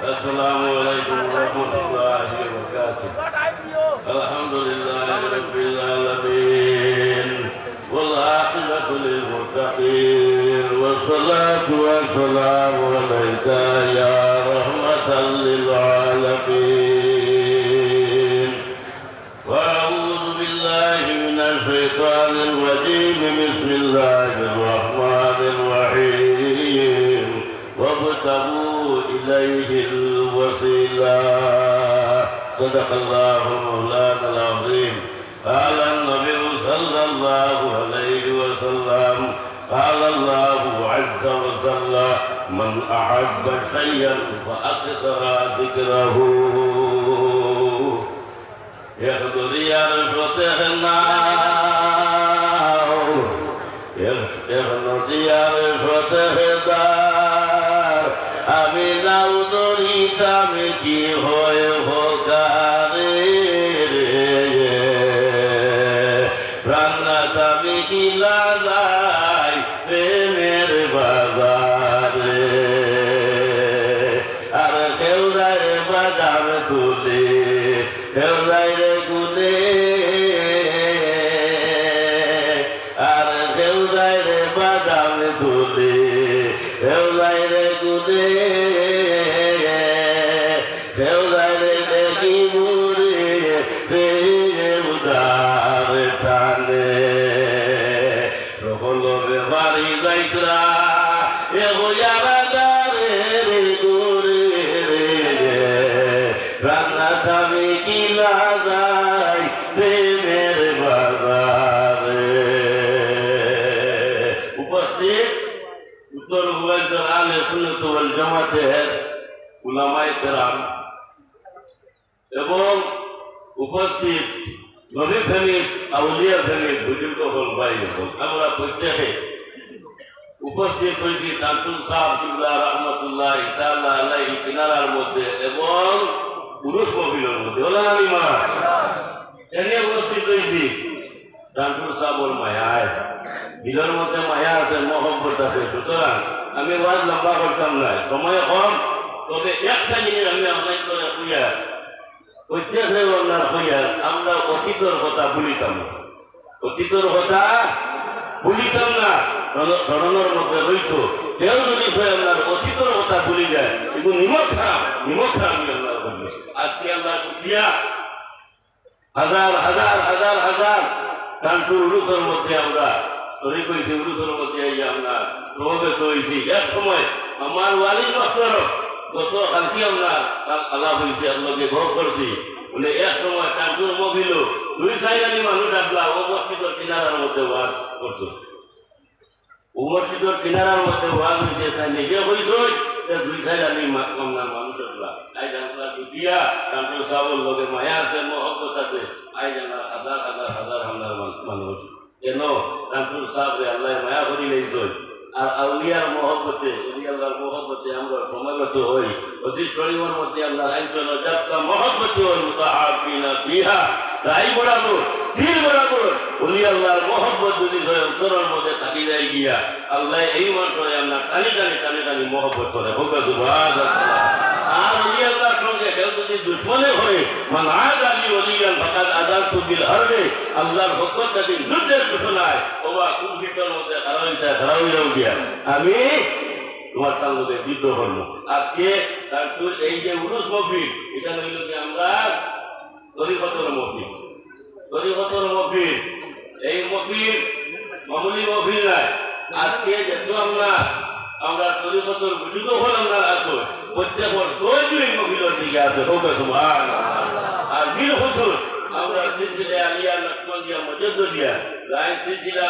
السلام عليكم ورحمة الله وبركاته. الحمد لله رب العالمين والعاقبة للمتقين والصلاة والسلام عليك يا رحمة للعالمين. وأعوذ بالله من الشيطان الرجيم. بسم الله الرحمن الرحيم. وابتغوا إليه الوسيلة. صدق الله مولانا العظيم. قال النبي صلى الله عليه وسلم قال الله عز وجل من أحب شيئا فأكثر ذكره يحضر يا رشوتنا يحضر يا رشوتنا আমি নাও দরিতামে কি হয় হোকারে প্রাণনাথামে কি লাগাই প্রেমের বাজারে আর কেউ যায় বাদাম তুলে কেউ যায় রে গুনে আর কেউ যায় রে বাদাম তুলে কেউ যায় রে গুনে কেউ যায় রে দেখি মুরে উদার টানে সকল বেমারি যাইতরা এ হইয়ারা দারে রে গুরে রান্না থামি কি লাগাই প্রেমের বাজারে। উপস্থিত উত্তর পূর্বাঞ্চল আহলে সুন্নাত ওয়াল জামাতের উলামায়ে কেরাম এবং উপস্থিত নবী প্রেমিক আউলিয়া প্রেমিক বুজুর্গ হল ভাই হল, আমরা প্রত্যেকে উপস্থিত হয়েছি তানতুল সাহেব কিবলা রহমতুল্লাহ তাআলা আলাইহি কিনারার মধ্যে এবং পুরুষ মহিলার মধ্যে বলেন আমি মা এনে উপস্থিত হয়েছি তানতুল সাহেবের মায়ায় দিলের মধ্যে মায়া আছে, মহব্বত আছে। সুতরাং আমি ওয়াজ লম্বা করতাম না, সময় কম, তবে একটা জিনিস আমি আপনার করে হইয়া ঐতিহাসিক আপনার হইয়া আমরা অতীতের কথা ভুলিতাম না, অতীতের কথা ভুলিতাম না, স্মরণের মধ্যে রইত। কেউ যদি আপনার অতীতের কথা ভুলি যায় এগুলো নিমক খারাপ আমি আপনার বলবো। আজকে আমরা শুক্রিয়া হাজার হাজার হাজার হাজার কানপুর উরুসের মধ্যে আমরা তৈরি করেছি, উরুসের মধ্যে আমরা প্রভাবিত হয়েছি। এক সময় আমার ওয়ালি মাস্টার গত কালকে আমরা আলাপ হয়েছি, আপনাকে ঘর করছি বলে এক সময় কানপুর মহিল 2-4 মানুষ ডাকলা ও মসজিদের কিনারার মধ্যে ওয়াজ করতো। ও মসজিদের কিনারার মধ্যে ওয়াজ হয়েছে, তাই নিজে হয়েছে 2-4 মানুষ আসলা। আই জানলা দিয়া কানপুর সাহেবের লোকে মায়া আছে, মহব্বত আছে। আই জানা হাজার হাজার হাজার হাজার মানুষ কেন কানপুর সাহেব আল্লাহ মায়া করি নেইছে। আর আউলিয়ার মহব্বতে আল্লাহর মহব্বতে আমরা সমাগত হই। অতি শরীরের মধ্যে আল্লাহ আইনচন যাত্রা মহব্বতে হল মুতাহাবিনা বিহা রাই বরাবর দিল বরাবর উনি আল্লাহর মহব্বত যদি অন্তরের মধ্যে থাকি যায় গিয়া আল্লাহ এই মন্ত্রে আমরা টানি টানি টানি টানি মহব্বত করে হোক সুবহানাল্লাহ। আর উনি আল্লাহর সঙ্গে কেউ যদি দুশ্মনে হয় মান আদ আলী ওলিয়ান ফাকাদ আযানতু বিল হারবে আল্লাহর হুকুম যদি যুদ্ধের ঘোষণায় ওবা কুফরির মধ্যে খারাপ গিয়া আমি তোমার তার মধ্যে যুদ্ধ করবো। আজকে তারপর এই যে উরুস মফিল এটা হইল যে আমরা তরিকতর মফিল এই মফিল মামুলি মফিল নাই। আজকে যেহেতু আমরা তরিকতর বুঝুক হল আমরা আসো প্রত্যেকের দৈনিক মফিলের দিকে আছে হোক সুবহানাল্লাহ। আর বীর হুজুর আমরা সিলসিলা আলিয়া লক্ষ্মণদিয়া মজদ্দিয়া লাইন সিলসিলা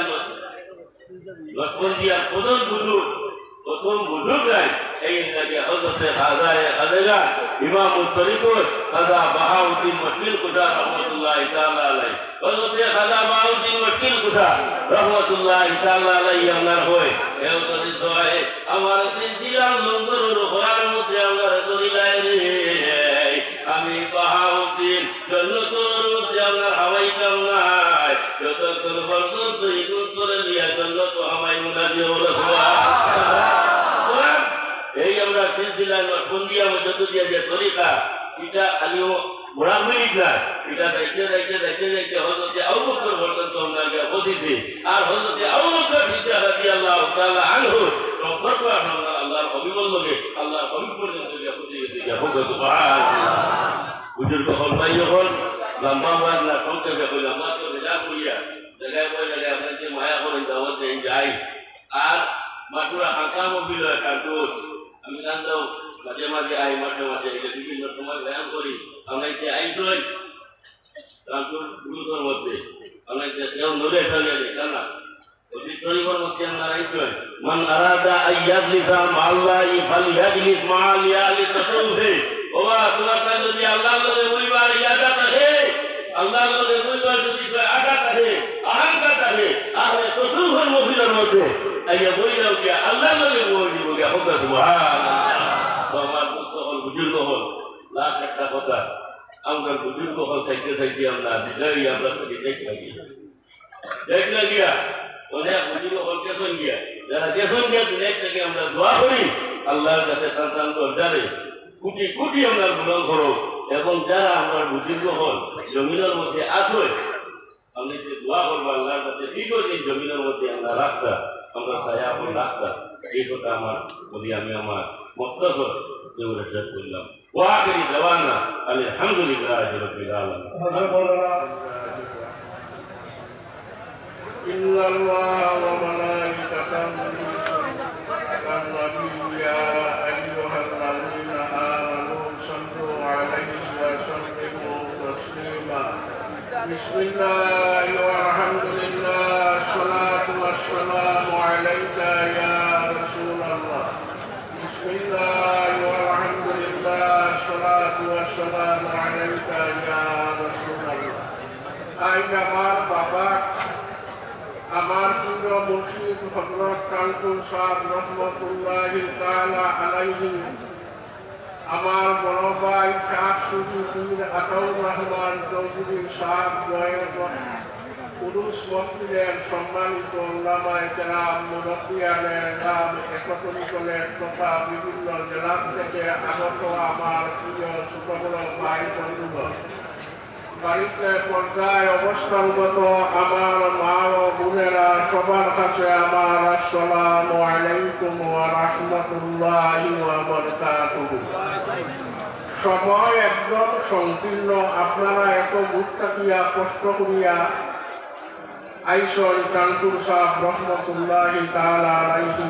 লক্ষ্মণদিয়া প্রথম বুজুর্গ লাইন এই লাগে হযরত খাজা ইমামুত তরিকত খাজা বাহাউদ্দিন মুশকিল কুশা রহমাতুল্লাহি তাআলা আলাইহি হযরত খাজা বাহাউদ্দিন মুশকিল কুশা রহমাতুল্লাহি তাআলা আলাইহি আমার হয় এও যদি হয় আমার সিলসিলা লঙ্গরের ঘোড়ার মধ্যে আমার দলিলাই রে আমি বাহাউদ্দিন জন্নতুর মধ্যে আমার হাওয়াইতাম নাই যতক্ষণ পর্যন্ত ইগুন করে দিয়া জন্নত হামাই মুনাজি হলো এই আমরা সিলসিলা দিলেন বন্দিয়া যত দিয়া যে তরিকা এটা আলিও ঘোরাঘুরি না এটা যাইতে যাইতে যাইতে যাইতে হজরতে আবু বকর পর্যন্ত আমরা গিয়া বসেছি আর হজরতে আবু বকর সিদ্দিক রাদিয়াল্লাহু তাআলা আনহু সম্পর্ক আমরা আল্লাহর অবিবল লগে আল্লাহর অবিবল পর্যন্ত গিয়া পৌঁছে গেছি যা হোক সুবহানাল্লাহ বুজুর্গ হল ভাই হল লম্বা বাদ না সংক্ষেপে বললাম মাত্র বিদায় করিয়া জায়গায় বই জায়গায় আপনাকে মায়া করেন দাওয়াত দেন যাই আর মাত্রা হাঁকামো বিলয় কার্টুন আমি জানতাম মাঝে মাঝে আই মাঝে মাঝে এটা বিভিন্ন সময় ব্যায়াম করি আমরা যে আইসই কার্টুন পুরুষের মধ্যে আমরা যে কেউ নদে সঙ্গে জানা অতি শরীফের মধ্যে আমরা আইসই মান আরাদা আইয়াজলিসা মাল্লাহি ফালইয়াজলিস মা'আল ইয়ালি তাসাউফে ওয়া তোমার কাছে যদি আল্লাহর লগে বলিবার ইরাদা থাকে আল্লাহর লগে বলিবার যদি আশা থাকে আহঙ্কার থাকে তাহলে তাসাউফের মহিলার মধ্যে আইয়া বইলাও কি আল্লাহর লগে বলি বলি হোক সুবহানাল্লাহ আমার দুঃখ হল বুজুর্গ হল লাখ একটা কথা আমরা বুজুর্গ হল সাইতে সাইতে আমরা বিদায় আমরা তো দেখ লাগিয়া অনেক বুজুর্গ হল কেসন গিয়া যারা কেসন গিয়া দুনিয়া থেকে আমরা দোয়া করি আল্লাহর কাছে সন্তান দরজারে কোটি কোটি আমরা গ্রহণ করো এবং যারা আমরা বুজুর্গ হল জমিনের মধ্যে আসো আমি যে দোয়া করবো আল্লাহর কাছে দীর্ঘদিন জমিনের মধ্যে আমরা রাখতাম আমরা ছায়া করে রাখতাম এই কথা আমার বলি আমি আমার মক্তসর জোরে শেষ করলাম ওয়াকিরি দেওয়ানা আলহামদুলিল্লাহি রাব্বিল আলামিন ইন্নাল্লাহা ওয়া মালাইকাতাহু ইউসাল্লুনা আলান-নাবী ইয়া আইয়ুহাল্লাযীনা আমানু সাল্লু আলাইহি ওয়া সাল্লিমু তাসলিমা বিসমিল্লাহি ওয়া আলহামদুলিল্লাহ আসসালাতু ওয়াসসালামু আলাইকা ইয়া রাসূলুল্লাহ বিসমিল্লাহি ওয়া আলহামদুলিল্লাহ আসসালাতু ওয়াসসালামু আলাইকা ইয়া রাসূলুল্লাহ আইন আমার বাবা আমার প্রিয় মুর্শিদ হযরত কালকুল সাহেব রহমাতুল্লাহি তাআলা আলাইহি আমার বড় ভাই শাহ সুফি আতাউর রহমান চৌধুরী সাহেব জয়ের পুরুষ মসজিদের সম্মানিত ওলামায়ে কেরাম মুরব্বিয়ানের নাম একত্রিতলের তথা বিভিন্ন জেলা থেকে আগত আমার প্রিয় ছোট বড় ভাই বন্ধুগণ বাড়িতে পর্যায়ে অবস্থানগত আমার মা ও বোনেরা সবার কাছে আমার আসসালামু আলাইকুম ওয়া রাহমাতুল্লাহি ওয়া বারাকাতুহু। সময় একদম সংকীর্ণ, আপনারা এত গুরুত্বাকিয়া কষ্ট করিয়া আইসন কানপুর সাহেব রহমতুল্লাহি তাআলা আলাইহি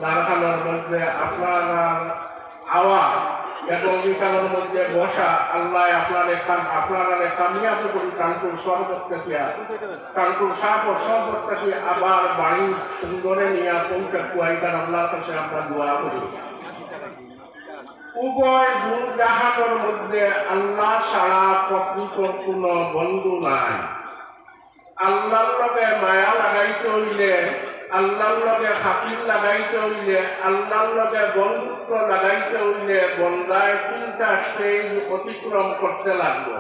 দারখানার মধ্যে আপনারা আওয়াজ এবং বিকালের মধ্যে বসা আল্লাহ আপনারা কামিয়াবি করি কানপুর শহর থেকে কানপুর সাহেব শহর থেকে আবার বাড়ি সুন্দরে নিয়ে পৌঁছে কুয়াইটার আল্লাহর কাছে আমরা দোয়া করি। উভয় দূর জাহানের মধ্যে আল্লাহ ছাড়া প্রকৃত কোনো বন্ধু নাই। আল্লাহর লগে মায়া লাগাইতে হইলে, আল্লাহর লগে খাতির লাগাইতে হইলে, আল্লাহর লগে বন্ধুত্ব লাগাইতে হইলে বন্দায় তিনটা স্টেজ অতিক্রম করতে লাগবে।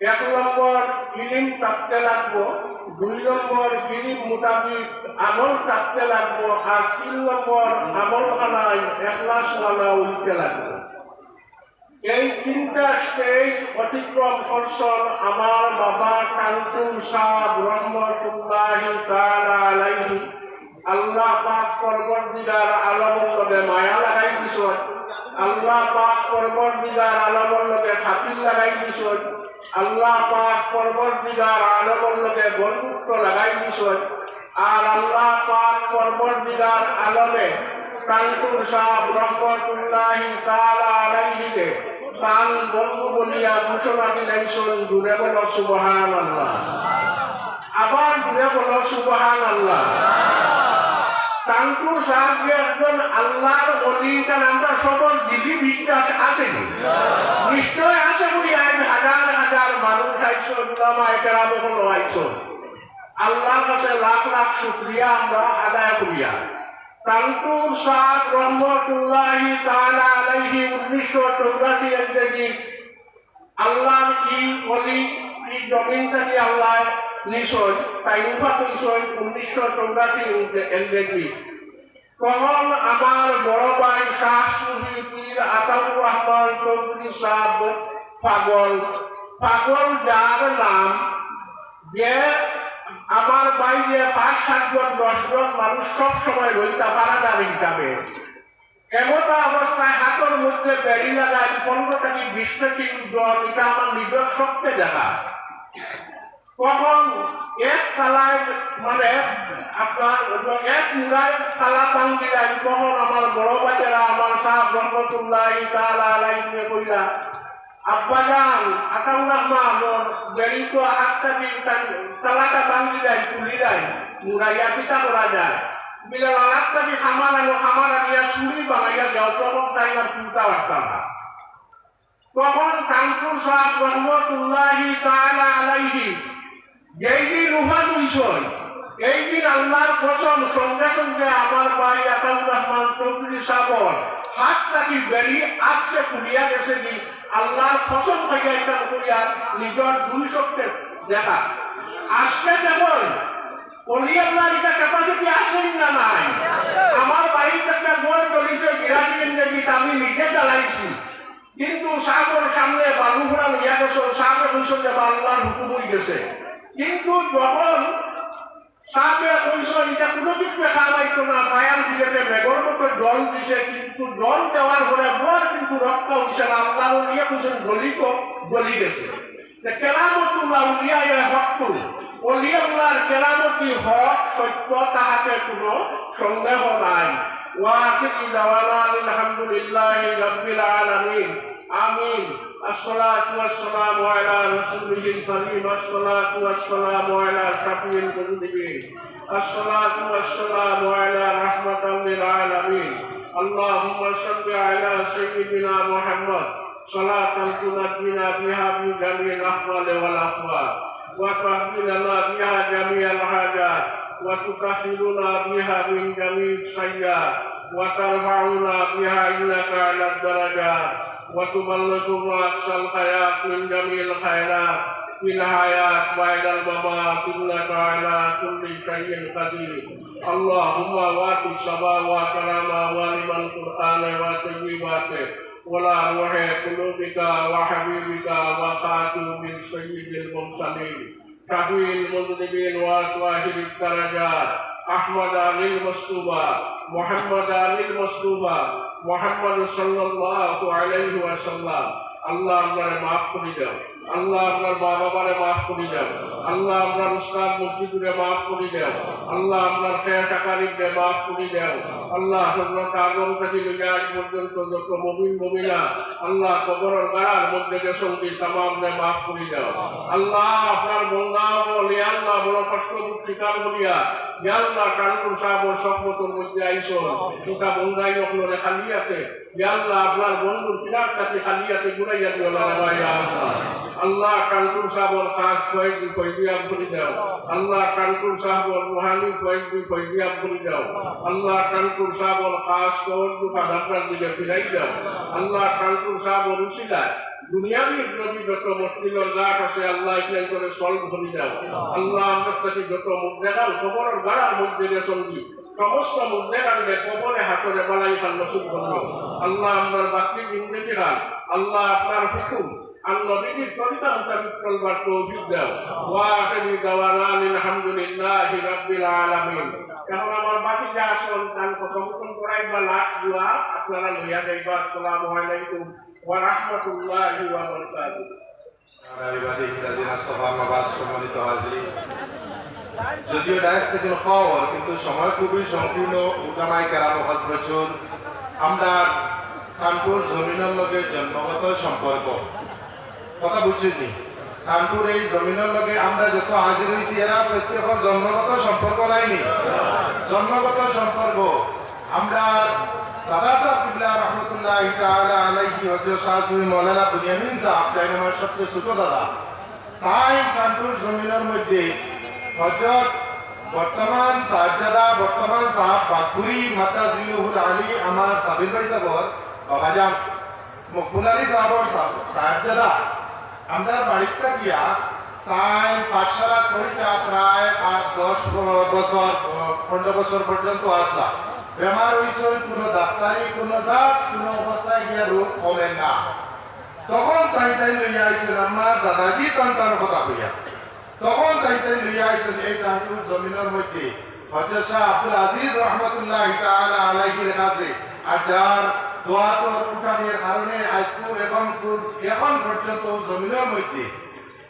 1 নম্বর ইলিম থাকতে লাগবো, 2 নম্বর ইলিম মোতাবিক আমল থাকতে লাগবো, আর 3 নম্বর আমল খানায় এখলাস ওয়ালা হইতে লাগবে। এই তিনটা স্টেজ অতিক্রম করছেন আমার বাবা কানপুর সাহেব রহমতুল্লাহি তাআলা আলাইহি। আল্লাহ পাক পরবর্তীকার আলমের লগে মায়া লাগাই দিছেন, আল্লাহ পাক পরবর্তীকার আলমের লগে খাতির লাগাই দিছেন, আল্লাহ পাক পরবর্তীকার আলমের লগে বন্ধুত্ব লাগাই দিছেন, আর আল্লাহ পাক পরবর্তীকার আলমে কানপুর সাহেব রহমতুল্লাহি তাআলা আলাইহিকে তান বন্ধু বলিয়া ঘোষণা দিলেন। দূরে বলো সুবহানাল্লাহ, আবার দূরে বলো সুবহানাল্লাহ। কানপুর সাহেব একজন আল্লাহর ওলি, কারণ আমরা সকল দিদি বিশ্বাস আসেনি, নিশ্চয় আছে বলি আজ হাজার হাজার মানুষ আইসন, উলামায়ে কেরাম এখনো আইসন। আল্লাহর কাছে লাখ লাখ শুকরিয়া আমরা আদায় করিয়া। কানপুর সাহেব রহমতুল্লাহি তাআলা আলাইহি 1984 ইংরেজি আল্লাহর ই ওলি ই জমিন থেকে আল্লাহ নিশ্চয় তাই উফা কইসই 1984 ইংরেজি তখন আমার বড় ভাই শাহ সুফি পীর আতাউর রহমান চৌধুরী সাহেব পাগল পাগল যার নাম, যে আমার বাইরে 5-7 জন 10 জন মানুষ সব সময় রইতা পারাদার হিসাবে, এমন অবস্থায় হাতের মধ্যে বেড়ি লাগায় 15 থেকে 20 থেকে জন, এটা আমার নিজের সত্যি দেখা। তখন এক কালায় মানে আপনার এক মুড়ায় কালা পান দিলেন, তখন আমার বড় বাচ্চারা আমার সাহেব রহমতুল্লাহ তাআলা আলাইহি কইলা, আব্বাজান আতাউর রহমান বেড়ি তো হাতটা কালাটা পান দিলেন তুলি দেয় মুড়াইয়া পিতা করা যায়, বিলে লালাটা কি খামার আনিয়া চুরি বানাইয়া যাও, তখন তাই না তুলতে পারতাম না। তখন কানপুর সাহেব রহমতুল্লাহ তাআলা আলাইহি যেই দিন উফাত হইছই, এই দিন আল্লাহর কসম সঙ্গে সঙ্গে আমার ভাই আতাউর রহমান চৌধুরী সাহেবর হাত থাকি বেরি আজকে পুড়িয়া গেছে কি আল্লাহর কসম থেকে এটা করিয়া নিজের দুই সত্যে দেখা। আজকে যেমন অলি আল্লাহর এটা ক্যাপাসিটি আসেন না নাই, আমার বাড়িতে একটা গোল চলিছে বিরাজিন দেখি আমি নিজে চালাইছি, কিন্তু সাহেবের সামনে বালু ঘোড়া লইয়া গেছে, সাহেবে কইছেন যে আল্লাহর হুকুম হয়ে গেছে, কিন্তু যখন সাহেবে কইছেন এটা কোনো কিছু খাওয়াইতো না, ফায়ার দিয়েছে মেঘর মতো জল দিছে, কিন্তু জল দেওয়ার পরে বর কিন্তু রক্ত হইছে না, আল্লাহ উলিয়া কইছেন গলি গেছে। কেরামতুল্লাহ উলিয়া হকটু অলি আল্লাহর কেরামতি হক সত্য, তাহাতে কোনো সন্দেহ নাই। ওয়াকিল দাওয়ানা আলহামদুলিল্লাহি রাব্বিল আলামিন, আমিন। আসসালাতু ওয়াসসালামু আলা রাসূলিল কারীম, আসসালাতু ওয়াসসালামু আলা শাফিউল মুযনিবিন, আসসালাতু ওয়াসসালামু আলা রাহমাতাল লিল আলামিন। আল্লাহুম্মা সাল্লি আলা সাইয়্যিদিনা মুহাম্মদ সালাতান তুনাজ্জিনা বিহা মিন জামিল আহওয়ালি ওয়াল আহওয়াল ওয়া তাহমিলুনা বিহা জামিআল হাজাত ওয়া তুকাফিরুনা বিহা মিন জামিল সাইয়্যাত ওয়া তারফাউনা বিহা ইন্নাকা আলাদ দারাজাত ওয়া তুবাল্লিগুনা আকসাল হায়াত মিন জামিল খায়রাত ফিল হায়াত ওয়াইদাল মামাত ইন্নাকা আলা কুল্লি শাইইন কাদির। আল্লাহুম্মা ওয়াতি সাবাওয়া কারামা ওয়া লিমান কুরআনা ওয়া তাইয়িবাতে ওয়ালা রুহে কুলুবিকা ওয়া হাবিবিকা ওয়া খাতুমিন সাইয়্যিদিল মুরসালিন শাফিউল মুযনিবিন ওয়া তাহিরিত দারাজাত আহমদ আলীল মাসতুবা মুহাম্মদ আলীল মাসতুবা মুহাম্মদ সাল্লাল্লাহু আলাইহি ওয়াসাল্লাম। আল্লাহ আপনারে মাফ করে দাও, আল্লাহ আপনার মা বাবারে মাফ করে দাও, আল্লাহ আপনার উস্তাদ মুফতিরে মাফ করে দাও, আল্লাহ আপনার খেয়া টাকারিকে মাফ করে দাও, আল্লাহ হযরত আদম থেকে লইয়া আজ পর্যন্ত যত মুমিন মুমিনা আল্লাহ কবরের গাড়ার মধ্যে যে সঙ্গী তামামরে মাফ করে দাও। আল্লাহ আপনার বন্দা বলি আল্লাহ বড় কষ্ট স্বীকার করিয়া ইয়া আল্লাহ কানপুর সাহেবের সম্পদের মধ্যে আইসো, সেটা বন্দাই আপনারে খালি আছে, ইয়া আল্লাহ আপনার বন্ধুর কিনার কাছে খালি আছে ঘুরাইয়া দিও না ইয়া আল্লাহ। আল্লাহ কানপুর সাহেবের খাস কয়েকদিন ফয়দিয়াত করে দাও, আল্লাহ কানপুর সাহেবের রুহানি কয়েকদিন ফয়দিয়াত করে দাও, আল্লাহ কানপুর সাহেবের খাস কয়েকদিন আপনার দিকে ফিরাই দাও, আল্লাহ কানপুর সাহেবের উসিলায় দুনিয়াবি নবী যত মুসলিমের গাছ আছে আল্লাহ ইসলাম করে সলভ করে দাও। আল্লাহ আমাদের কাছে যত মুদ্রাগাল কবরের গাড়ার মধ্যে যে সঙ্গী সমস্ত মুদ্রাগালকে কবরে হাসরে বালাই সাল্লাসুদ করো। আল্লাহ আপনার বাকি জিন্দেগি খান, আল্লাহ আপনার হুকুম আল্লাহর তরিকা মোতাবেক চলবার তৌফিক দাও। ওয়া আখিরু দাওয়ানা আলহামদুলিল্লাহি রাব্বিল আলামিন। এখন আমার বাকি যা আসল তার কথা হুকুম করাইবা লাস্ট দোয়া আপনারা লইয়া যাইবা। আসসালামু আলাইকুম ওয়া রাহমাতুল্লাহি ওয়া বারাকাতুহু। সম্মানিত হাজির, যদিও ডায়াস থেকে খবর কিন্তু সময় খুবই সংকীর্ণ, উঠানায় কেরানো হল প্রচুর। আমরা কানপুর জমিনের লগে জন্মগত সম্পর্ক কথা বুঝিনি। কানপুর এই জমিনের লগে আমরা যত হাজির হয়েছি এরা প্রত্যেকের জন্মগত সম্পর্ক নাইনি, জন্মগত সম্পর্ক। আমরা দাদা সাহেব কিবলা রহমতুল্লাহ তাআলা আলাইহি হযরত শাহ সুফি মাওলানা বুনিয়ামিন সাহেব যাই আমার সবচেয়ে ছোট দাদা, তাই কানপুর জমিনের মধ্যে হযরত বর্তমান সাহেবজাদা বর্তমান সাহেব বাগপুরি মাতাজিলুল আলী আমার সাবির ভাই সাহেবর বাবাজান মকবুল আলী সাহেবর সাহেবজাদা আমরা বাড়িতে গিয়া তাই পাঠশালা করিতা প্রায় 10 বছর 15 বছর পর্যন্ত আসা। বেমার হয়েছেন, কোনো ডাক্তারি কোনো জাত কোনো অবস্থায় গিয়া রোগ হলেন না, তখন তাই লইয়া আইছেন আমার দাদাজি তার কথা কইয়া, তখন তাই লইয়া আইছেন এই টাঙ্কুর জমিনের মধ্যে হযরত শাহ আব্দুল আজিজ রহমতুল্লাহ তাআলা আলাইহির কাছে। আর যার দোয়া তো উঠানের কারণে আজকে এখন পর্যন্ত জমিনের মধ্যে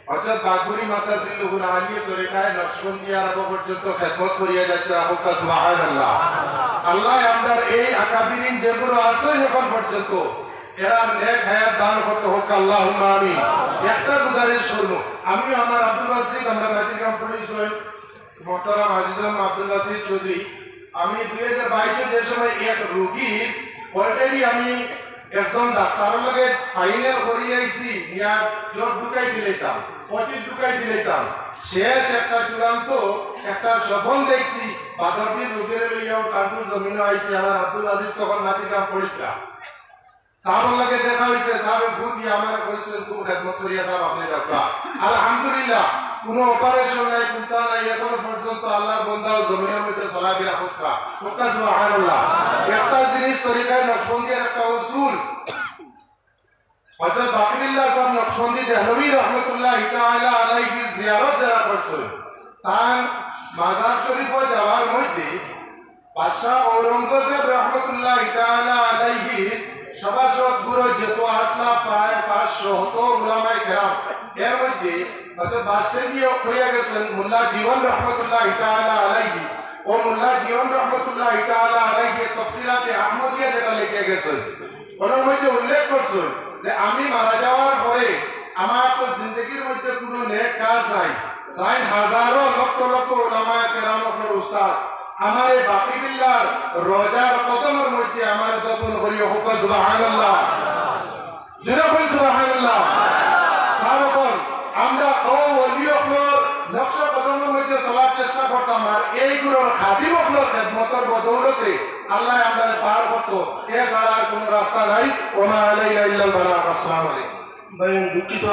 হযরত বাগবুরি মাতা জিল্লুহুল আলিয়া তরিকায় নকশবন্দিয়ার আগ পর্যন্ত খেদমত করিয়া যাইতে রাখুক সুবহানাল্লাহ। আল্লাহ আমাদের এই আকাবিরিন যেগুলো আছে এখন পর্যন্ত এরা নেক হায়াত দান করতে হোক, আল্লাহুম্মা আমিন। একটা গুজারিশ করব, আমি আমার আব্দুল বাসিত আমরা গাজীগ্রাম পুলিশ মোহতারাম আজিজুল আব্দুল বাসিত চৌধুরী, আমি 2022 যে সময় এক রোগীর অলরেডি আমি একজন ডাক্তারের লগে ফাইনাল করি আইছি, ইয়ার জোর ঢুকাই দিলাইতাম, পটির ঢুকাই দিলাইতাম, শেষ একটা চূড়ান্ত একটা স্বপ্ন দেখছি বাদরদিন রোগের লইয়াও কানপুর জমিনে আইছি। আমার আব্দুল আজিজ তখন নাতিগ্রাম পড়িতা, সাহাবের লগে দেখা হয়েছে, সাহাবে ভূত দিয়ে আমার কইছেন খুব খেদমত করিয়া সাহেব আপনি ডাক্তার। আলহামদুলিল্লাহ কোনো অপারেশন নাই, কুত্তা নাই, এখনো পর্যন্ত আল্লাহর বান্দাও জমিনের মধ্যে চলাফেরা করতা কুত্তা সুবহানাল্লাহ। একটা জিনিস তরিকায় নকশবন্দিয়ার একটা উসুল হযরত বাকিরুল্লাহ সাহেব নকশবন্দি দেহলভী রহমতুল্লাহ তাআলা আলাইহির জিয়ারত যারা করছেন, তার মাজার শরীফে যাওয়ার মধ্যে বাদশাহ ঔরঙ্গজেব রহমতুল্লাহ তাআলা আলাইহি সভাসদ গুরু যত আসলা প্রায় 500 উলামায়ে কেরাম, এর মধ্যে হযরত বাদশাহ দিয়ে হইয়া গেছেন মোল্লা জীবন রহমতুল্লাহ তাআলা আলাইহি। ও মোল্লা জীবন রহমতুল্লাহ তাআলা আলাইহি তাফসীরাতে আহমদিয়া যেটা লিখে গেছেন, ওনার মধ্যে উল্লেখ করছেন যে আমি মারা যাওয়ার পরে আমার তো জিন্দগির মধ্যে কোনো নেক কাজ নাই, সাইন হাজারো লক্ষ লক্ষ উলামায়ে কেরামের উস্তাদ আমার এই বাকিবিল্লাহর রোজার কদমের মধ্যে আমার দফন করিও হোক সুবহানাল্লাহ। জোরে কই সুবহানাল্লাহ। সারাক্ষণ আমরা ও ওলিয়কর নকশা কদমের মধ্যে চলার চেষ্টা করতাম, আর এইগুলোর খাদিমকর খেদমতের বদৌলতে আল্লাহ আমাদের পার করতো, এছাড়া আর কোনো রাস্তা নাই। ওমা আলাইনা ইল্লাল বালাগ। আসসালামু আলাইকুম। ভাই দুঃখিত।